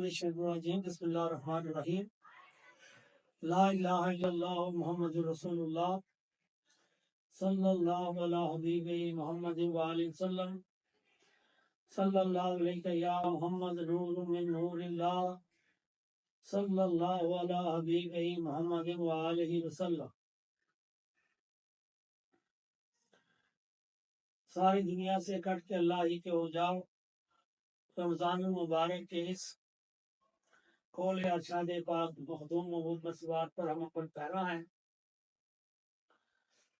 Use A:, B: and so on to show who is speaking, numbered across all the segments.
A: من الشیطان الرجیم بسم اللہ الرحمن الرحیم لا الہ الا اللہ محمد رسول اللہ صلی اللہ علیہ حبیب محمد وآلہ وسلم صلی اللہ علیہ یا محمد نور من نور اللہ صلی اللہ علیہ حبیب محمد وآلہ وسلم۔ ساری دنیا سے کٹ کے اللہ ہی کے ہو جاؤ۔ رمضان المبارک کے اس قول ارشاد پاک مخدوم محمود مسوات پر ہم اپن پیرا ہیں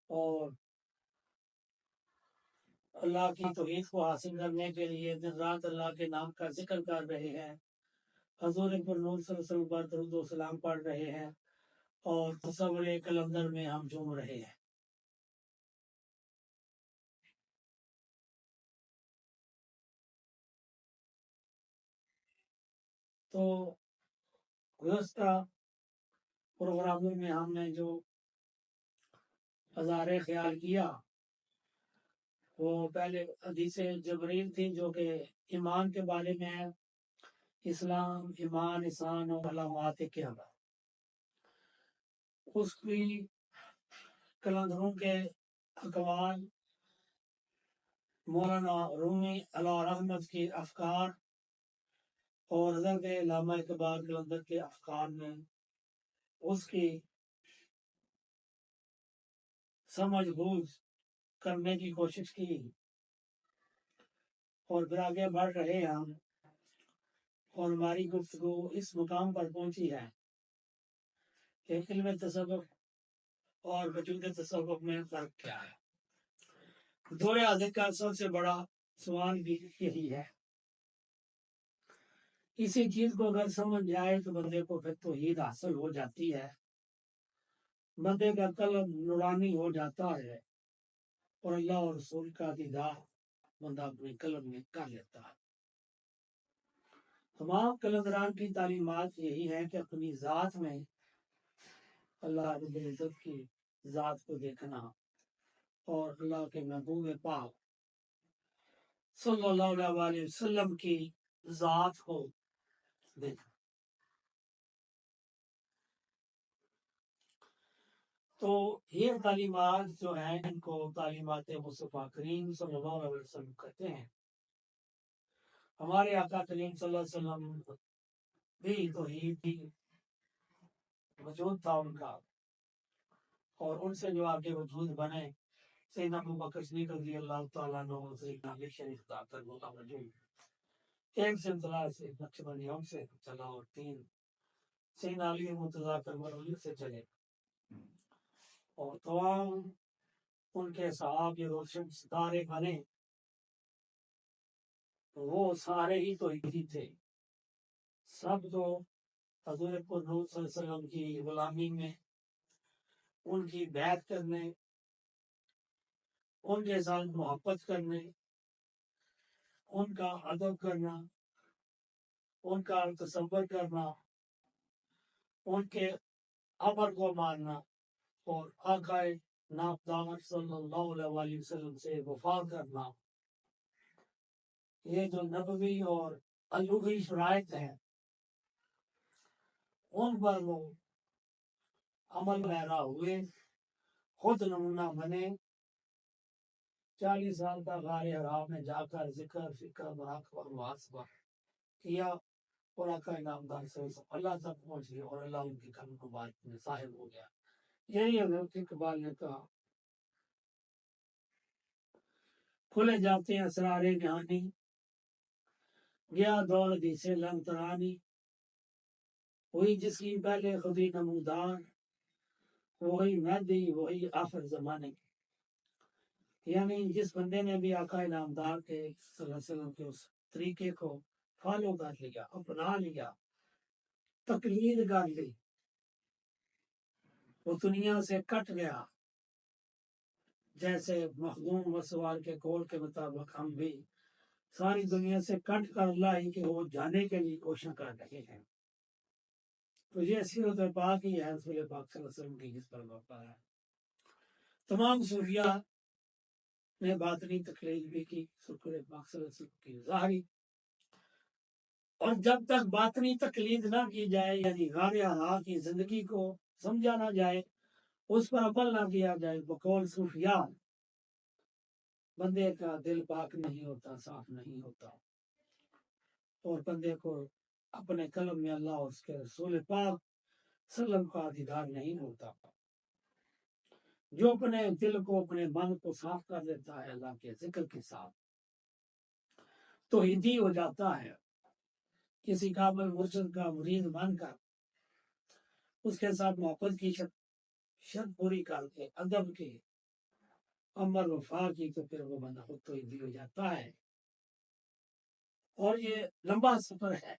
A: اور اللہ کی توحید کو حاصل کرنے کے لیے دن رات اللہ کے نام کا ذکر کر رہے ہیں، حضور پر نور صلی اللہ علیہ وسلم پر درود و سلام پڑھ رہے ہیں اور تصور کلندر میں ہم جھوم رہے ہیں۔ تو گزشتہ پروگراموں میں ہم نے جو ہزارے خیال کیا وہ پہلے حدیث جبریل تھی جو کہ ایمان کے بارے میں ہے، اسلام، ایمان، احسان اور علامات قیامت۔ اس کی کلندروں کے اقوال، مولانا رومی علیہ رحمت کی افکار اور حضرت علامہ اقبال کلندر کے افکار میں اس کی سمجھ بوجھ کرنے کی کوشش کی اور پھر آگے بڑھ رہے ہیں ہم، اور ہماری گفتگو اس مقام پر پہنچی ہے کہ علم تصوف اور وجود تصوف میں فرق کیا ہے۔ دور حاضر کا سب سے بڑا سوال بھی یہی ہے۔ کسی چیز کو اگر سمجھ جائے تو بندے کو پھر توحید حاصل ہو جاتی ہے، بندے کا قلب نورانی ہو جاتا ہے اور اللہ اور رسول کا دیدار بندہ اپنے قلب میں کر لیتا ہے۔ تمام کلندران کی تعلیمات یہی ہے کہ اپنی ذات میں اللہ رب العزت کی ذات کو دیکھنا اور اللہ کے محبوب پاک صلی اللہ علیہ وسلم کی ذات کو دیکھنا۔ تو یہ تعلیمات جو ہیں ان کو تعلیمات مصطفیٰ کریم صلی اللہ علیہ وسلم کہتے ہیں۔ ہمارے آقا کریم صلی اللہ علیہ وسلم بھی توحید بھی وجود تھا ان کا، اور ان سے جو آگے وجود بنے سیدنا ابو بکر صدیق رضی اللہ تعالیٰ عنہ، سیدنا علی شریف داتا موجود، ایک سلسلہ سے نقشبندیوں سے چلا اور تین سیدنا علی مرتضیٰ کرمل سے چلے، اور تمام ان کے صحابہ یہ روشن ستارے بنے، وہ سارے ہی توحیدی تھے۔ سب کو حضور پر نور صلی اللہ علیہ وسلم کی غلامی میں ان کی بیعت کرنے، ان کے ساتھ محبت کرنے، ان کا ادب کرنا، ان کا تصور کرنا، ان کے امر کو ماننا اور آقا نامدار صلی اللہ علیہ وسلم سے وفا کرنا، یہ جو نبوی اور الوہی شرائط ہیں ان پر وہ عمل پیرا ہوئے، خود نمونہ بنے۔ 40 سال تک غار حرا میں جا کر ذکر، فکر، مراقبہ اور محاسبہ کیا اور آقا نامدار سے اللہ تک پہنچ گئے اور اللہ ان کی قلب مبارک میں ظاہر ہو گیا۔ یہی حضرت اقبال نے کہا، کھلے جاتے ہیں اسرار جہانی، گیا دور حدیث لن ترانی، وہی جس کی پہلے خودی نمودار، وہی مہدی وہی آخر زمانے۔ یعنی جس بندے نے بھی آقا نامدار کے صلی اللہ علیہ وسلم کے اس طریقے کو فالو کر لیا، اپنا لیا، تقلید کر لی، وہ دنیا سے کٹ گیا۔ جیسے مخدوم مسوار کے قول کے مطابق ہم بھی ساری دنیا سے کٹ کر اللہ ہی کے وہ جانے کے لیے کوشش کر رہے ہیں۔ تو یہ سیرت پاک ہی ہے رسول پاک صلی اللہ علیہ وسلم کی، جس پر وقع ہے۔ تمام صوفیہ نے باطنی تقلید بھی کی رسول پاک صلی اللہ علیہ وسلم کی، ظاہری اور جب تک باطنی تقلید نہ کی جائے، یعنی غار حرا کی زندگی کو سمجھا نہ جائے، اس پر عمل نہ کیا جائے، بقول صوفیاء بندے کا دل پاک نہیں ہوتا، صاف نہیں ہوتا، اور بندے کو اپنے قلب میں اللہ اور اس کے رسول پاک صلی اللہ علیہ وسلم کا دیدار نہیں ہوتا۔ جو اپنے دل کو، اپنے من کو صاف کر دیتا ہے اللہ کے ذکر کے ساتھ، توحیدی ہو جاتا ہے، کسی کامل مرشد کا مرید بن کر اس کے ساتھ محبت کی شرط پوری کر کے ادب کے امر وفا کی، تو پھر وہ بندہ خود توحیدی ہو جاتا ہے۔ اور یہ لمبا سفر ہے۔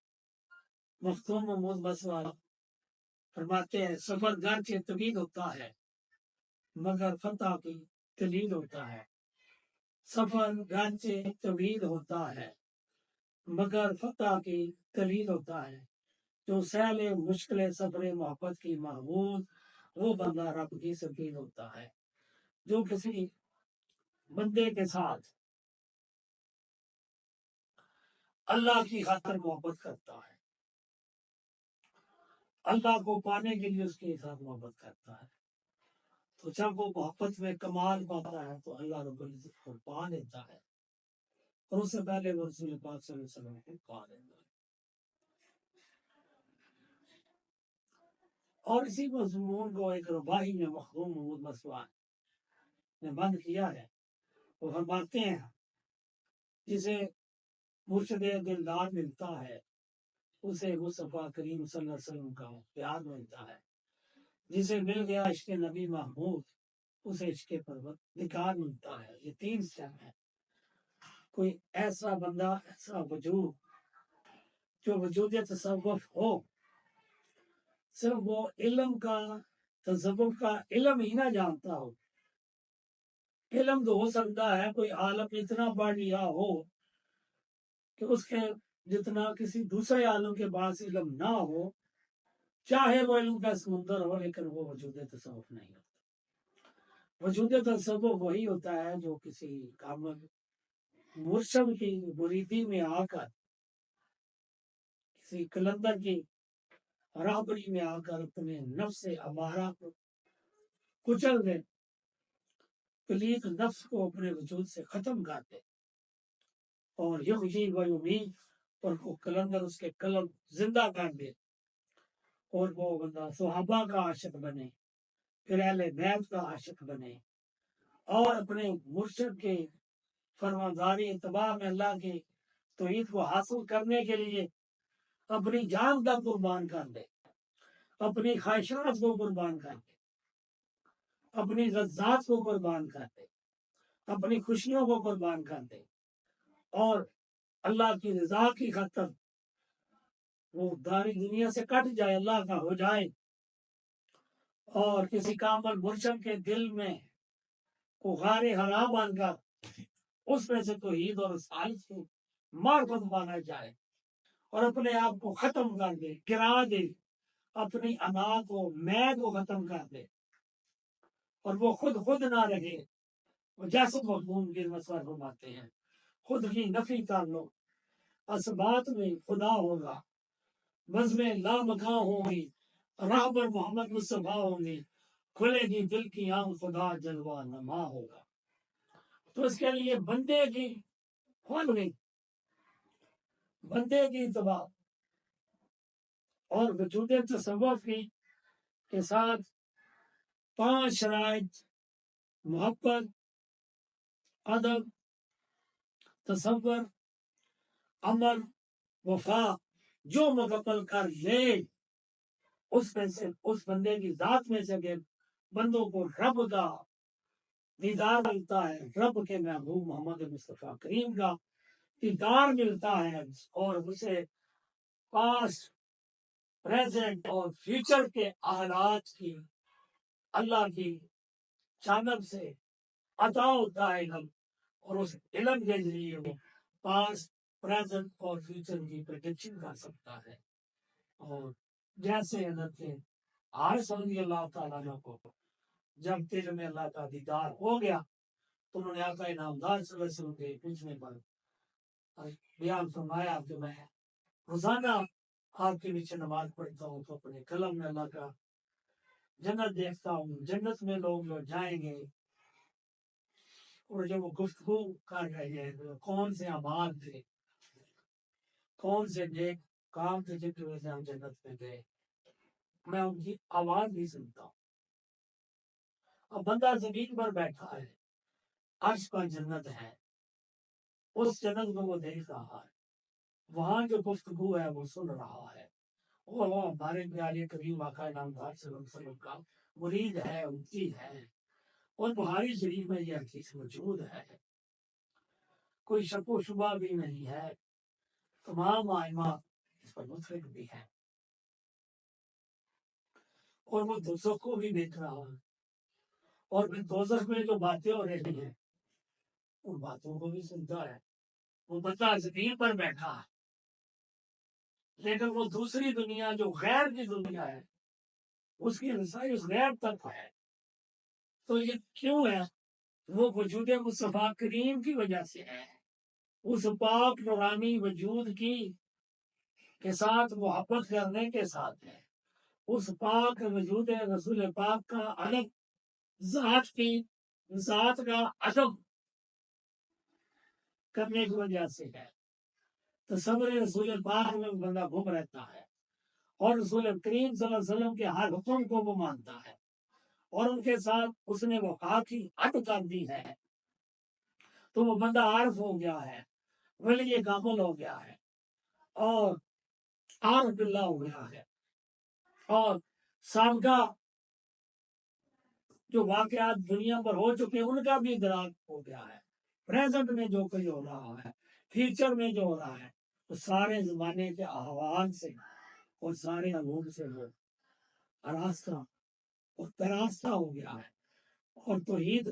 A: مختوم محمود مسوا فرماتے ہیں سفر گرچہ طویل ہوتا ہے مگر فتح کی دلیل ہوتا ہے۔ سفر گرچہ طویل ہوتا ہے مگر فتح کی دلیل ہوتا ہے۔ جو سہل مشکل سفر محبت کی محمود، وہ بندہ رب کی سفیر ہوتا ہے۔ جو کسی بندے کے ساتھ اللہ کی خاطر محبت کرتا ہے، اللہ کو پانے کے لیے اس کے ساتھ محبت کرتا ہے، تو جب وہ محبت میں کمال پاتا ہے تو اللہ رب العزت کو پا لیتا ہے، اور اس سے پہلے وہ رسول پاک صلی اللہ علیہ وسلم کو پا لیتا ہے۔ اور اسی مضمون کو ایک رباعی میں مخدوم محمود مسوا نے بند کیا ہے۔ وہ فرماتے ہیں جسے مرشد دلدار ملتا ہے اسے مصطفیٰ کریم صلی اللہ علیہ وسلم کا پیار ملتا ہے، جسے مل گیا عشق نبی محمود اسے عشق پروردگار ملتا ہے۔ یہ تین سٹیپ ہے۔ کوئی ایسا بندہ، ایسا وجود جو وجود تصوف ہو، صرف وہ علم کا، تصوف کا علم ہی نہ جانتا ہو۔ علم تو ہو سکتا ہے کوئی عالم اتنا پڑھ لیا ہو کہ اس کے جتنا کسی دوسرے عالم کے پاس علم نہ ہو، چاہے وہ علم کا سمندر ہو، لیکن وہ وجود تصوف نہیں ہوتا۔ وجود تصوف وہی ہوتا ہے جو کسی کامل مرشد کی مریدی میں آ کر، کسی کلندر کی رہبری میں آ کر اپنے نفس امارہ کو کچل دے، پلیت نفس کو اپنے وجود سے ختم کر دے، اور یحیی و یمیت، اور وہ کلندر اس کے قلب زندہ کر دے، اور وہ بندہ صحابہ کا عاشق بنے، پھر اہل بیت کا عاشق بنے، اور اپنے مرشد کے فرمانداری اتباع میں اللہ کی توحید کو حاصل کرنے کے لیے اپنی جان کا قربان کر دے، اپنی خواہشات کو قربان کر دے، اپنی لذات کو قربان کر دے، اپنی خوشیوں کو قربان کر دے، اور اللہ کی رضا کی خاطر وہ داری دنیا سے کٹ جائے، اللہ کا ہو جائے، اور کسی کامل مرشد کے دل میں کو غار حرا بن کر اس میں سے توحید اور رسالت کی معرفت مانا جائے، اور اپنے آپ کو ختم کر دے، گرا دے، اپنی انا کو، میں کو ختم کر دے، اور وہ خود نہ رہے۔ وہ جیسے مضمون کے مسئلہ فرماتے ہیں خود کی نفی کر لو، اسبات میں خدا ہوگا، بزم لامکاں ہوں گی، راہ پر محمد مصطفیٰ ہوں گی، کھلے گی دل کی آنکھ، خدا جلوہ نما ہوگا۔ تو اس کے لیے بندے کی خود نہیں، بندے کی اتباع اور وجود تصوف کی کے ساتھ 5 شرائط: محبت، ادب، تصور، عمل، وفا جو مکمل کر لے، اس میں سے، اس بندے کی ذات میں سے کہ بندوں کو رب کا دیدار ملتا ہے، رب کے محبوب محمد مصطفیٰ کریم کا دیدار ملتا ہے، اور اسے پاسٹ، پریزنٹ اور فیوچر کے حالات کی اللہ کی جانب سے عطا ہوتا ہے علم، اور اس علم کے ذریعے وہ پاسٹ، پریزنٹ اور فیوچر کی پریڈکشن کر سکتا ہے۔ اور جیسے حضرت حارث رضی اللہ تعالیٰ عنہ کو جب دل میں اللہ کا دیدار ہو گیا تو انہوں نے آقا انعامدار صلی اللہ علیہ وسلم کے پوچھنے پر بیان فرمایا کہ میں روزانہ آپ کے پیچھے نماز پڑھتا ہوں تو اپنے قلم میں اللہ کا جنت دیکھتا ہوں، جنت میں لوگ جائیں گے، اور جب وہ گفتگو کر رہے ہیں کون سے اعمال تھے، کون سے نیک کام تھے جن کی وجہ سے ہم جنت میں گئے، میں ان کی آواز بھی سنتا ہوں۔ اب بندہ زمین پر بیٹھا ہے، عرش کا جنت ہے، اس جنت کو وہ دیکھ رہا ہے، وہاں جو گفتگو ہے وہ سن رہا ہے، اور وہ ہمارے پیارے کریم آقا نامدار صلی اللہ علیہ وسلم کا مرید ہے، امتی ہے، اور بخاری شریف میں یہ حدیث موجود ہے، کوئی شک و شبہ بھی نہیں ہے، تمام آئمہ اس پر متفق بھی ہے، اور وہ دوزخ کو بھی دیکھ رہا ہے، اور پھر دوزخ میں جو باتیں ہو رہی ہیں ان باتوں کو بھی سنتا ہے۔ وہ بندہ زمین پر بیٹھا ہے، لیکن وہ دوسری دنیا جو غیر کی دنیا ہے اس کی رسائی اس غیر تک ہے۔ تو یہ کیوں ہے؟ وہ وجود مصطفیٰ کریم کی وجہ سے ہے، اس پاک نورانی وجود کی کے ساتھ محبت کرنے کے ساتھ ہے، اس پاک وجود رسول پاک کا ادب، ذات کا ادب کرنے کی وجہ سے ہے۔ تصور رسول پاک میں بندہ گم رہتا ہے، اور رسول کریم صلی اللہ علیہ وسلم کے ہر حکم کو وہ مانتا ہے، اور ان کے ساتھ اس نے وہ خاکی عہد کر دی ہے، تو وہ بندہ عارف ہو گیا ہے، ولی کامل ہو گیا ہے، اور عارف باللہ ہو گیا ہے، اور سابقہ جو واقعات دنیا پر ہو چکے ان کا بھی ادراک ہو گیا ہے، پریزنٹ میں جو کوئی ہو رہا ہے، فیوچر میں جو ہو رہا ہے، وہ سارے زمانے کے احوال سے اور سارے علوم سے وہ آراستہ اور پیراستہ ہو گیا ہے، اور توحید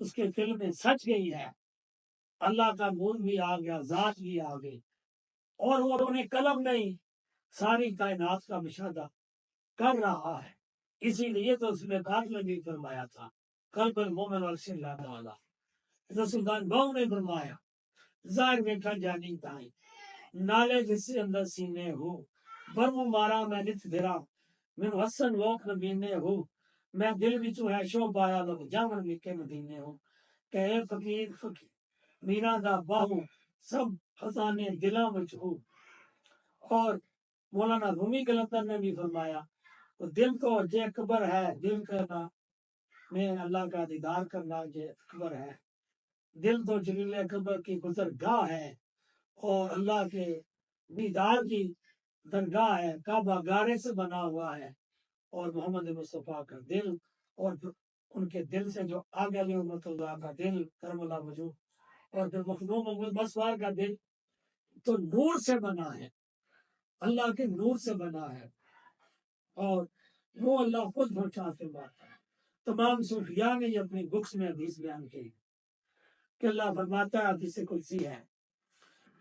A: اس کے دل میں سچ گئی ہے، اللہ کا نور بھی آ گیا، ذات بھی آ گئی، اور وہ اپنے قلم میں ہی ساری کائنات کا مشاہدہ کر رہا ہے۔ اسی لیے تو اس نے پاک نے بھی فرمایا تھا، قلب المومن والسر اللہ تعالیٰ، رسول بہو نے فرمایا ظاہر میں کھا جانی تائیں نالے جس سے اندر سینے ہو، برمو مارا میں نت بھرا میں حسن ووک نبینے ہو، میں دل بچو ہے شو پایا لوگ جامن مکے مدینے ہو، کہ اے فقیر میرا دا باہو سب خزانے دلاں وچ ہو۔ اور مولانا رومی کلندر نے بھی فرمایا تو دل کو جے اکبر ہے، دل کرنا میں اللہ کا دیدار کرنا جے اکبر ہے، دل تو جلیل اکبر کی گزر گاہ ہے، اور اللہ کے دیدار کی درگاہ ہے، کعبہ گارے سے بنا ہوا ہے، اور محمد مصطفیٰ کا دل، اور پھر ان کے دل سے جو آگے علی رحمۃ اللہ کا دل کرم اللہ وجوہ، اور پھر مخدوم محمد مسوار کا دل تو نور سے بنا ہے، اللہ کے نور سے بنا ہے، اور وہ اللہ خود پہنچا کے بات ہے۔ تمام صوفیاء نے یہ اپنی بکس میں حدیث بیان کی کہ اللہ فرماتا ہے، حدیث قدسی ہے،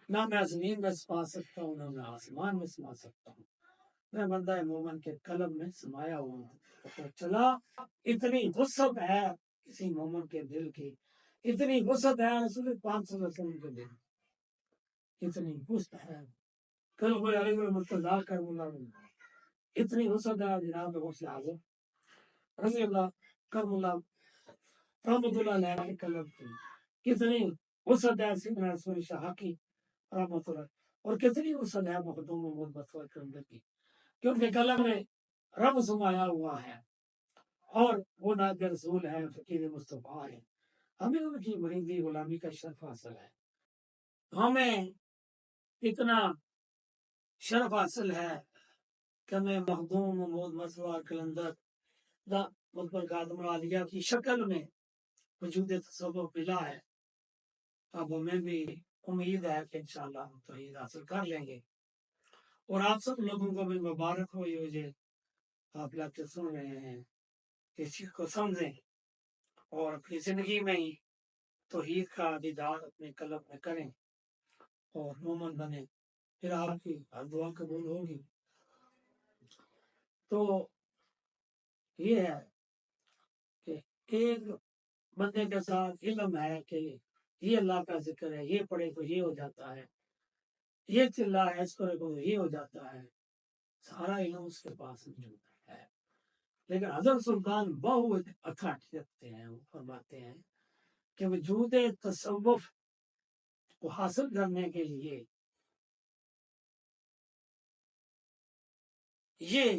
A: نہ میں زمین میں سما سکتا ہوں، نہ میں آسمان میں سما سکتا ہوں، میں بندہ مومن کے قلب میں سمایا ہوا ہوں۔ تو چلا اتنی وسعت ہے کسی مومن کے دل کی، اتنی وسعت ہے رسول پاک صلی اللہ علیہ وسلم کے دل، اتنی وسعت ہے کل کوئی علی المرتضیٰ کرم اللہ وجہہ، اتنی وسعت ہے جناب غوث اعظم رضی اللہ کرم اللہ رحمۃ اللہ علیہ کے قلب کی، کتنی وسعت ہے سیدنا رسول شاہ کی رحمۃ اللہ، اور کتنی وسعت ہے مخدوم محمد مصطفیٰ کے اندر کی، کہ ان کے قلم میں رب سمایا ہوا ہے، اور وہ نائب رسول ہے، فقیر مصطفیٰ ہے، ہمیں ان کی مریدی غلامی کا شرف حاصل ہے، ہمیں اتنا شرف حاصل ہے کہ ہمیں مخدوم محمد مصطفیٰ کلندر دا مقبل خادم العالیہ کی شکل میں وجود تصوف ملا ہے۔ اب ہمیں بھی امید ہے کہ انشاءاللہ ہم توحید حاصل کر لیں گے، اور آپ سب لوگوں کو بھی مبارک ہو، یہ جو آپ لیکچر سن رہے ہیں اس چیز کو سمجھیں، اور اپنی زندگی میں ہی توحید کا دیدار اپنے قلب میں کریں اور مومن بنے، پھر آپ کی ہر دعا قبول ہوگی۔ تو یہ ہے کہ ایک بندے کے ساتھ علم ہے کہ یہ اللہ کا ذکر ہے، یہ پڑھے تو یہ ہو جاتا ہے، یہ چلا ہے اس کو یہ ہو جاتا ہے، سارا علم اس کے پاس موجود ہے۔ لیکن حضرت سلطان بہت اتھارٹی رکھتے ہیں، وہ فرماتے ہیں کہ وجود تصوف کو حاصل کرنے کے لیے یہ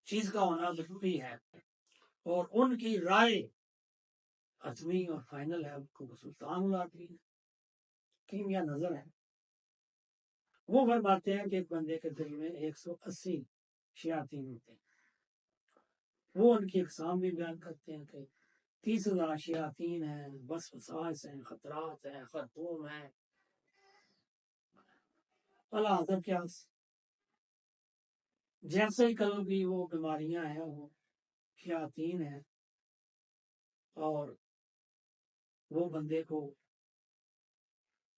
A: چیز کا ہونا ضروری ہے، اور ان کی رائے حتمی اور فائنل ہے، ان کو سلطان العارفین کیمیا نظر ہے۔ وہ فرماتے ہیں کہ ایک بندے کے دل میں 180 شیاطین ہوتے ہیں، وہ ان کی اقسام بھی بیان کرتے ہیں کہ 30,000 شیاطین ہیں، وسواس ہیں، خطرات ہیں، خرطوم ہیں، اللہ حضرت کیا جیسے ہی قلب کی وہ بیماریاں ہیں، وہ شیاطین ہیں، اور وہ بندے کو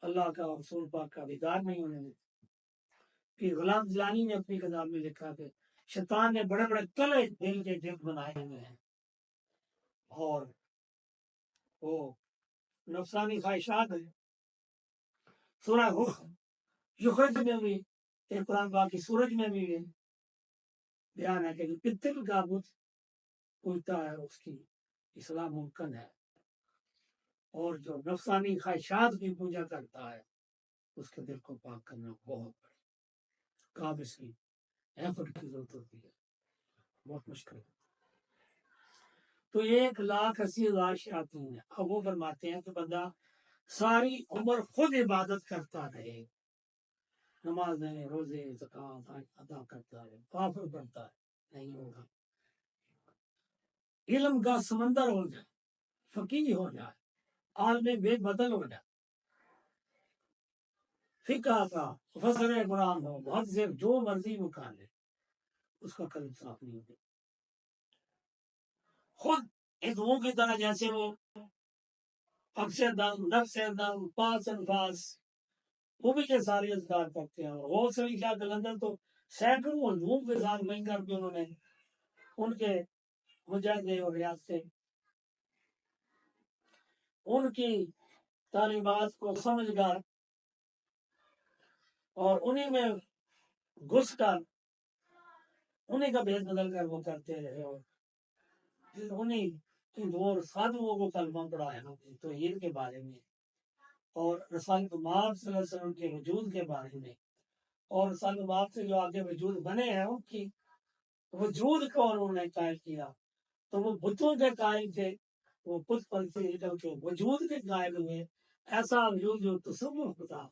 A: اللہ کا رسول پاک کا دیدار نہیں ہونے دیتے۔ پھر غلام جلانی نے اپنی کتاب میں لکھا کہ شیطان نے بڑے بڑے تلے دل کے جلد بنائے ہوئے ہیں، اور وہ نفسانی خواہشات ہیں۔ سورہ یخرج میں بھی، ایک قرآن پاک کی سورج میں بھی بیان ہے کہ پتل کا بت پوجتا ہے اس کی اصلاح ممکن ہے، اور جو نفسانی خواہشات کی پوجا کرتا ہے اس کے دل کو پاک کرنا بہت بڑی قابل کی ایفرٹ کی ضرورت ہوتی ہے، بہت مشکل ہے۔ تو 1,80,000 شیاطین ہیں۔ اب وہ فرماتے ہیں کہ بندہ ساری عمر خود عبادت کرتا رہے، نمازیں، روزے، زکوٰۃ ادا کرتا رہے، کافر بنتا ہے، نہیں ہوگا۔ علم کا سمندر ہو جائے، فقیہ ہو جائے، عالم بے بدل ہو جائے، فقہ کا فسر قرآن ہو، بہت سے جو مرضی مکان لے، اس کا قلب صاف نہیں ہوگا۔ خود ہندوؤں کی طرح جیسے وہ نفس دم، پاس انفاس، وہ بھی کے سارے اذکار کرتے ہیں، اور غوث علی شاہ قلندر تو سینکڑوں ہندوؤں کے ساتھ مل کر کے انہوں نے ان کے مجاہدے اور ریاستیں ان کی تعلیمات کو سمجھ کر اور انہیں میں گھس کر انہیں کا بھید بدل کر وہ کرتے رہے، اور پھر انہیں ہندوؤں سادھوؤں کو کلمہ پڑھایا توحید کے بارے میں، اور رسالت مآب صلی اللہ علیہ وسلم کے وجود کے بارے میں، اور رسالت مآب سے جو آگے وجود بنے ہیں ان کی وجود کو انہوں نے قائل کیا۔ تو وہ بتوں کے قائل تھے، وہ بت پرستی نکل کے وجود کے قائل ہوئے، ایسا وجود جو تصوف تھا،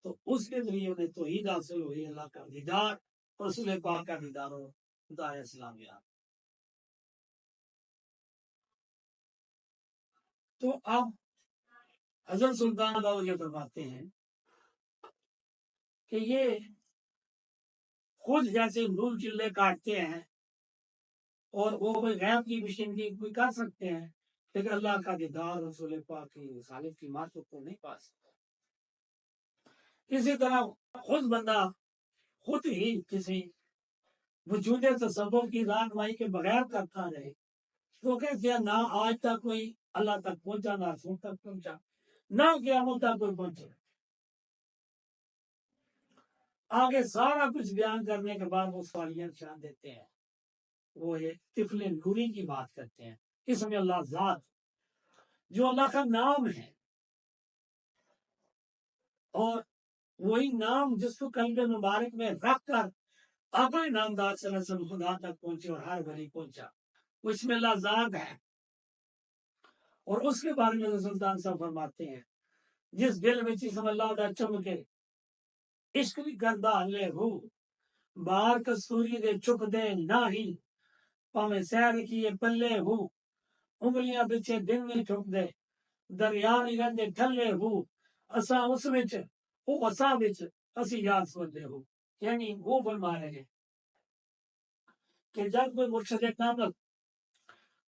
A: تو اس کے ذریعے انہیں توحید حاصل ہوئی، اللہ کا دیدار، رسول پاک کا دیدار اور خدا اسلامیہ۔ تو اب حضرت سلطان بابا یہ فرماتے ہیں کہ یہ خود جیسے نور چلے کاٹتے ہیں، اور وہ کوئی غیب کی مشینری کوئی کر سکتے ہیں، لیکن اللہ کا دیدار رسول پاک کی رسالت کی معرفت کو نہیں پا سکتا۔ اسی طرح خود بندہ خود ہی کسی وجود تصوف کی رہنمائی کے بغیر کرتا رہے، تو کہتے ہیں نہ آج تک کوئی اللہ تک پہنچا، نہ رسول تک پہنچا، نہ قیامت تک کوئی پہنچے۔ آگے سارا کچھ بیان کرنے کے بعد وہ سوالیہ نشان دیتے ہیں، وہ ایک طفل نوری کی بات کرتے ہیں، اسم اللہ ذات جو اللہ کا نام ہے، اور وہی نام جس کو قلب مبارک میں رکھ کر اپنے نامدار صلی اللہ علیہ وسلم خدا تک پہنچے اور ہر بھلی پہنچا، وہ اسم اللہ ذات ہے۔ اور اس کے بارے میں سلطان صاحب فرماتے ہیں جس دل میں اسم اللہ دا چمکے، عشق بھی کردہ ہلے ہو، بار کستوری دے چک دے نہ ہی، پاویں سیر کیے پلے ہو، انگلیاں بچے دن میں چک دے، دریا نہیں رہندے ٹھلے ہو، اساں اس وچ او اساں وچ اسی یاد سمجھے ہو۔ یعنی وہ فرما رہے ہیں کہ جب کوئی مرشد کامل،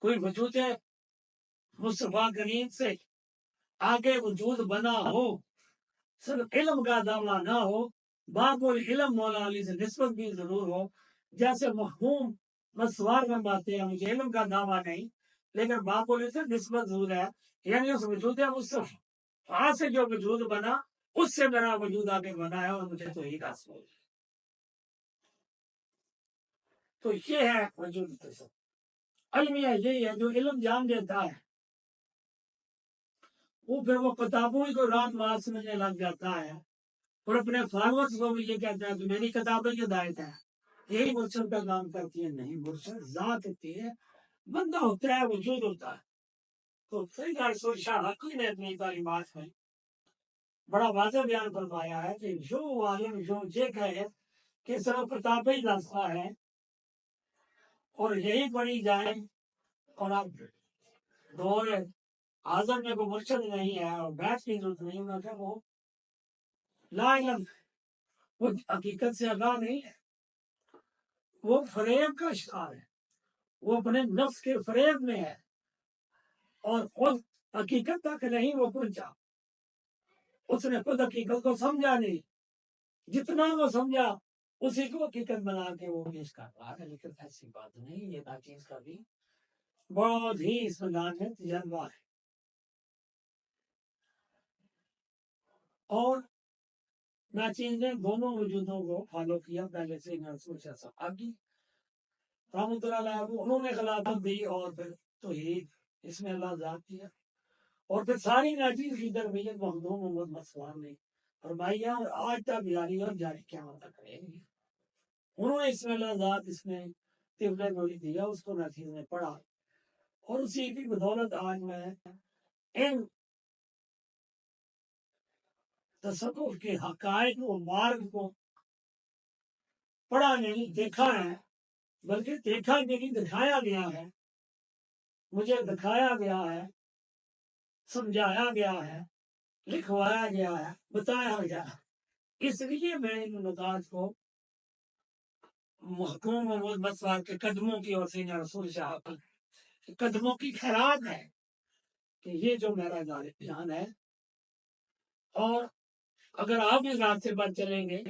A: کوئی وجود مصطفیٰ کریم سے آگے وجود بنا ہو، صرف علم کا دعویٰ نہ ہو، باقی علم مولا علی سے نسبت بھی ضرور ہو، جیسے محموم مسوار فرماتے ہیں مجھے علم کا دعویٰ نہیں لیکن باقی سے نسبت ضرور ہے، یعنی اس وجود مصطفیٰ سے جو وجود بنا اس سے میرا وجود آگے بنایا اور مجھے توحید حاصل ہو گئی. تو یہ ہے وجود تصوف. المیہ یہی ہے جو علم جان لیتا ہے وہ پھر وہ کتابوں کو رات مال سمجھنے لگ جاتا ہے اور اپنے فالوورز کو بھی یہ کہتا ہے کہ میری کتابیں ہدایت ہے یہی مرشد کا کام کرتی ہے. نہیں، مرشد ذات ہوتی ہے، بندہ ہوتا ہے، وجود ہوتا ہے. تو سیدنا رسول شاہ حقی نے اپنی تعلیمات میں بڑا واضح بیان فرمایا ہے کہ جو عالم جو یہ کہے کہ صرف کتابیں ہی دستا ہے اور یہی پڑھی جائے اور اب دور حاضر میں کوئی مرشد نہیں ہے اور بحث کی ضرورت نہیں ہونا کہ وہ لا علم، وہ حقیقت سے آگاہ نہیں ہے، وہ فریب کا شکار ہے، وہ اپنے نفس کے فریب میں ہے اور خود حقیقت تک نہیں وہ پہنچا. اس نے خود حقیقت کو سمجھا نہیں، جتنا وہ سمجھا اسی کو حقیقت بنا کے وہ پیش کر رہا ہے. لیکن ایسی بات نہیں، یہ ناچیز کا بھی بہت ہی اس میدان میں تجربہ ہے. اور ناچیز نے دونوں وجودوں کو فالو کیا. پہلے سے رسول صاحب آگی رحمۃ اللہ علیہ انہوں نے خلافت دی اور پھر توحید اس میں اللہ ذات کیا اور پھر ساری ناچیز کی تربیت مخدوم محمد مسلمان نے فرمائی ہے اور آج تک جاری اور جاری قیامت تک رہے گی. انہوں نے اس میں اللہ ذات اس میں طفل نوری دیا، اس کو ناچیز نے پڑھا اور اسی کی بدولت آج میں ان تصوف کے حقائق و مارگ کو پڑھا نہیں دیکھا ہے، بلکہ دیکھا نہیں دکھایا گیا ہے، مجھے دکھایا گیا ہے، سمجھایا گیا ہے، لکھوایا گیا ہے، بتایا گیا ہے. اس لیے میں ان نکات کو محکوم محمد مسوار کے قدموں کی اور سینہ رسول شاہ کے قدموں کی خیرات ہے کہ یہ جو میرا جان ہے. اور اگر آپ اس رات سے بچ چلیں گے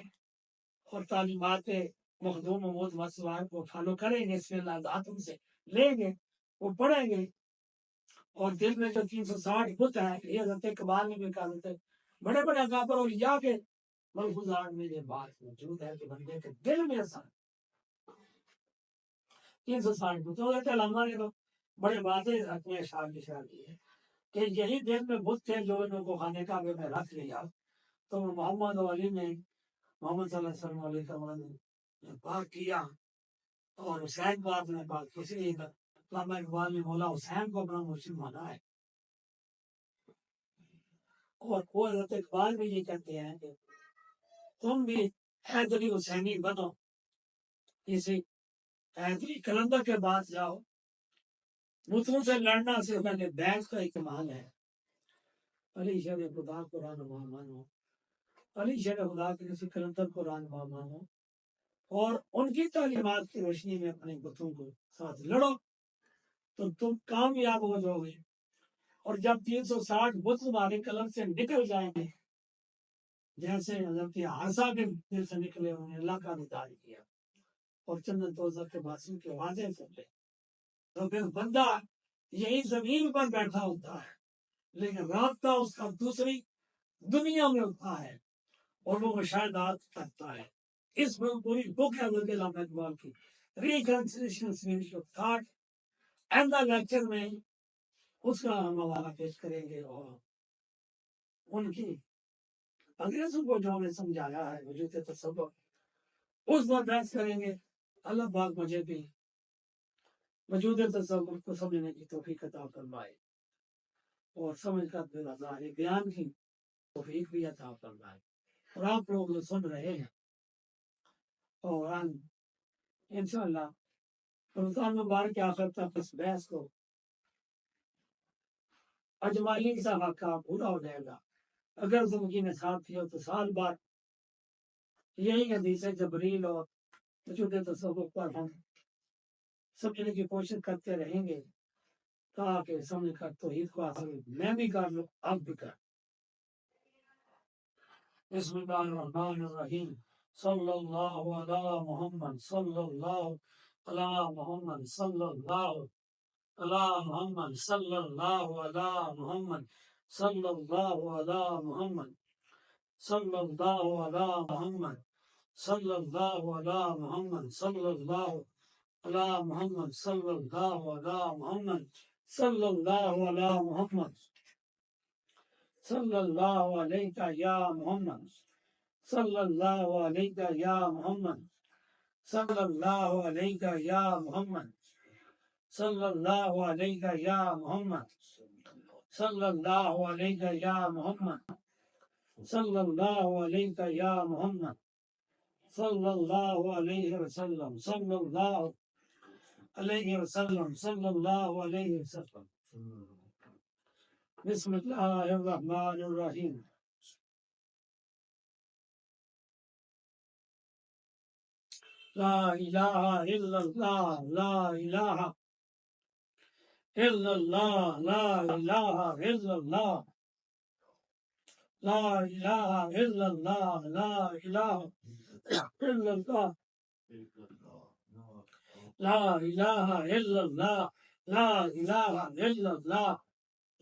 A: اور تعلیمات مخدوم محمود مسوار کو فالو کریں گے، اس میں اللہ ذات سے لیں گے، وہ پڑھیں گے اور دل میں جو 360 بت ہے، یہ حضرت اقبال نے بھی کہا تھا بڑے بڑے اکابر اولیاء کے ملفوظات میں یہ بات موجود ہے کہ بندے کے دل میں اثر 360 بت. حضرت علامہ نے تو بڑے واضح اپنے اشعار کی شعر کی ہے کہ یہی دل میں بت تھے جو انہوں کو خانے کعبے میں رکھ لیا تو محمد و علی نے محمد صلی اللہ علیہ وسلم نے پاک کیا اور حسین پاک نے پاک کیا. اسی لیے علامہ اقبال نے مولا حسین کو اپنا مرشد مانا ہے. اور وہ حضرت اقبال بھی یہ کہتے ہیں کہ تم بھی حیدری حسینی بنو، اسی حیدری کلندر کے بعد جاؤ. بتوں سے لڑنا سے پہلے بیعت کا اکمال ہے. علی شر خدا قرآن مانو، علی شر خدا کے کسی کلندر قرآن مانو اور ان کی تعلیمات کی روشنی میں اپنے بتوں کو ساتھ لڑو تو تم کامیاب ہو جاؤ گے. اور جب 360 بت تمہارے قلم سے نکل جائیں گے جیسے حضرت عیسیٰ کے دل سے نکلے، انہوں نے اللہ کا دیدار کیا اور چندن دوزخ کے باسیوں کی آوازیں سن لے، تو پھر بندہ یہی زمین پر بیٹھا ہوتا ہے لیکن رابطہ اس کا دوسری دنیا میں ہوتا ہے اور وہ مشاہدات کرتا ہے. اس میں پوری بک ہے حضرت علامہ اقبال کی ریکنسیلیشن آف تھاٹ. آئندہ لیکچر میں اس کا ہم حوالہ پیش کریں گے اور ان کی انگریزوں کو جو ہمیں سمجھایا ہے وجود تصور اس پر بحث کریں گے. اللہ پاک مجھے بھی وجود تصور کو سمجھنے کی توفیق عطا فرمائے اور سمجھ کر پھر ظاہر بیان کی توفیق بھی عطا فرمائے. اور آپ لوگ جو سن رہے ہیں اور انشاءاللہ رمضان مبارک کے آخر تک اس بحث کو اجمالی صفحہ کا پورا ہو جائے گا. اگر زندگی میں ساتھ تھی ہو تو سال بعد یہی حدیث جبریل اور وجود تصور پر ہم سمجھنے کی کوشش کرتے رہیں گے تاکہ سمجھ کر توحید کو حاصل میں بھی کر لوں، آپ بھی کر. بسم اللہ الرحمن الرحیم. صلی اللہ علی محمد صلی اللہ علی محمد صلی اللہ علی محمد صلی اللہ علی محمد صلی اللہ علی محمد. صلی اللہ علی محمد صلی اللہ علی محمد صلی اللہ علی محمد صلی اللہ علی محمد صلی اللہ علی محمد صلی اللہ علیہ یا محمد صلی اللہ علیہ یا محمد صلی اللہ علیہ یا محمد صلی اللہ علیہ یا محمد صلی اللہ علیہ یا محمد صلی اللہ علیہ یا محمد صلی اللہ علیہ وسلم صلی اللہ علیہ وسلم صلی اللہ علیہ وسلم بسم اللہ الرحمن الرحیم لا الہ الا اللہ لا الہ الا اللہ لا الہ الا اللہ لا الہ الا اللہ لا الہ الا اللہ لا الہ الا اللہ لا الہ الا اللہ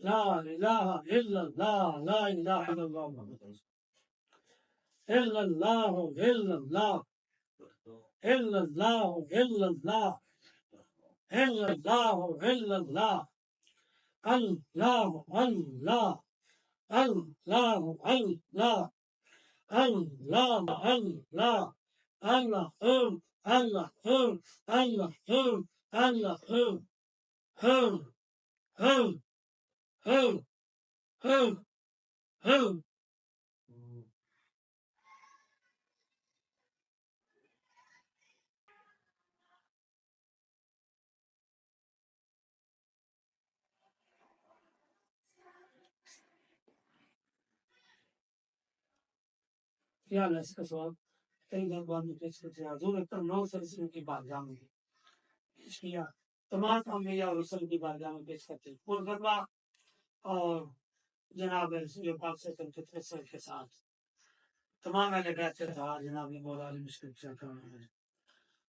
A: لا الہ الا اللہ لا الہ الا اللہ الا اللہ الا اللہ الا اللہ الا اللہ الا اللہ الا اللہ اللہ اللہ اللہ اللہ Allah, Allah, Allah, Allah, Allah, Allah, یا اللہ اس کا سوال کئی دربار میں پیش کرتے ہیں حضور اکرم 9 سلسلوں کی بارگاہ میں پیش کیا تمام انبیاء اور رسول کی بارگاہ میں پیش کرتے ہیں پور غربہ اور جناب رسول پاک صلی اللہ علیہ وسلم کے فیصل کے ساتھ تمام اہل بیت کے تھا جناب مولا علی مشکل سے کرنا ہے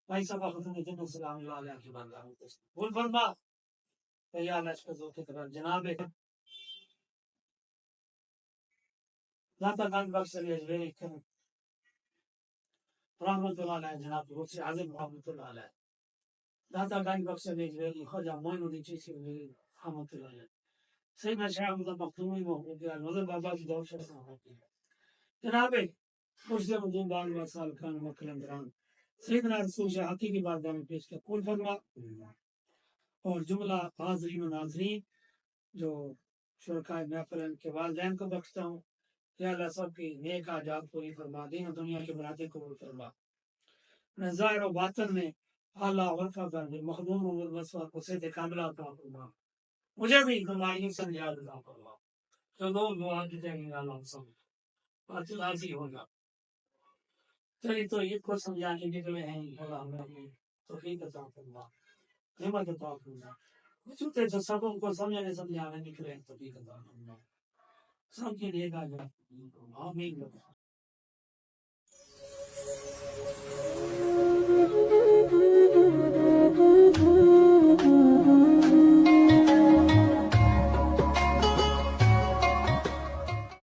A: بھائی صاحب ختم جنت سلام علیہ کی بارگاہ میں پیش پور غربہ یا اللہ اس کا ذوق کرا جناب داتا گنج بخش علی اجویری رحمت اللہ علیہ جناب غوث اعظم رحمت اللہ علیہ داتا گنج بخش علی اجویری خواجہ معین الدین چشتی رحمت اللہ علیہ سیدنا شیخ احمد مخدومی محمود نظر بابا کی دور شرف جناب مرشد مدین بان واسال خان مکرم دران سیدنا رسول شاہ حقی کی بارگاہ میں پیش کیا قول فرما اور جملہ حاضرین و ناظرین جو شرکائے محفل ان کے والدین کو بخشتا ہوں یا اللہ سب کی نیک آجات پوری فرما دین و دنیا کے مرادیں قبول فرما اپنے ظاہر و باطن میں اعلیٰ ورفہ کر دے مخدوم و ملبسوہ کو سید کاملہ عطا فرما مجھے بھی نمائیں سے نیاز عطا فرما جو لوگ دعا دیتے ہیں اللہ سب بات راضی ہوگا چلیے تو عید کو سمجھانے کے لیے ہیں اللہ ہمیں توفیق عطا فرما نعمت عطا فرما چھوٹے جو سبوں کو سمجھانے سمجھانے نکلے توفیق عطا فرما سب کے لیے آمین